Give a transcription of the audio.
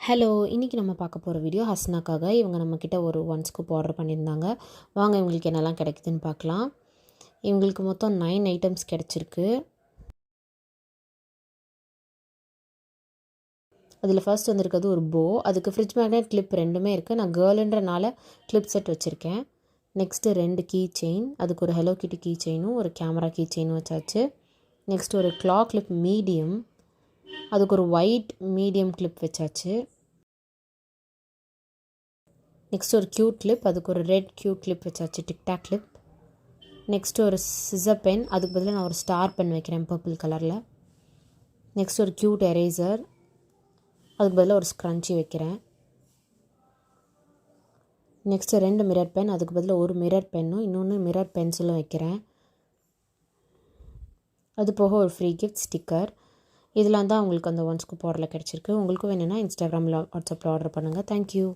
Hello, இன்றைக்கி நம்ம பார்க்க போகிற வீடியோ ஹஸ்னாக்காக. இவங்க நம்மக்கிட்ட ஒரு 1 ஸ்கூப் ஆர்டர் பண்ணியிருந்தாங்க. வாங்க இவங்களுக்கு என்னெல்லாம் கிடைக்குதுன்னு பார்க்கலாம். இவங்களுக்கு மொத்தம் 9 ஐட்டம்ஸ் கிடச்சிருக்கு. அதில் ஃபர்ஸ்ட் வந்திருக்கிறது ஒரு போ. அதுக்கு ஃப்ரிட்ஜ் மேக்னெட் கிளிப் ரெண்டுமே இருக்குது. நான் கேர்ளுன்றனால கிளிப் செட் வச்சுருக்கேன். Next 2 key chain. அதுக்கு ஒரு ஹலோ கிட்டி கீ செயினும் ஒரு கேமரா கீ செயினும் வச்சாச்சு. நெக்ஸ்ட் ஒரு கிளா கிளிப் மீடியம். அதுக்கு ஒரு ஒயிட் மீடியம் கிளிப் வச்சாச்சு. நெக்ஸ்ட் ஒரு க்யூட் கிளிப். அதுக்கு ஒரு ரெட் க்யூட் கிளிப் வச்சாச்சு, டிக்டாக் கிளிப். நெக்ஸ்ட் ஒரு சிசர் பென். அதுக்கு பதிலாக நான் ஒரு ஸ்டார் பென் வைக்கிறேன் பர்பிள் கலரில். நெக்ஸ்ட் ஒரு க்யூட் எரேசர். அதுக்கு பதிலாக ஒரு ஸ்க்ரன்ச்சி வைக்கிறேன். Next 2 mirror pen. அதுக்கு பதிலாக ஒரு மிரர் பென்னும் இன்னொன்று மிரர் பென்சிலும் வைக்கிறேன். அது போக ஒரு ஃப்ரீ கிஃப்ட் ஸ்டிக்கர். இதெல்லாம் தான் உங்களுக்கு அந்த 1 ஸ்கூப் ஆர்டரில் கிடச்சிருக்கு. உங்களுக்கும் வேணும்னா இன்ஸ்டாகிராமில் வாட்ஸ்அப்பில் ஆர்டர் பண்ணுங்கள். தேங்க்யூ.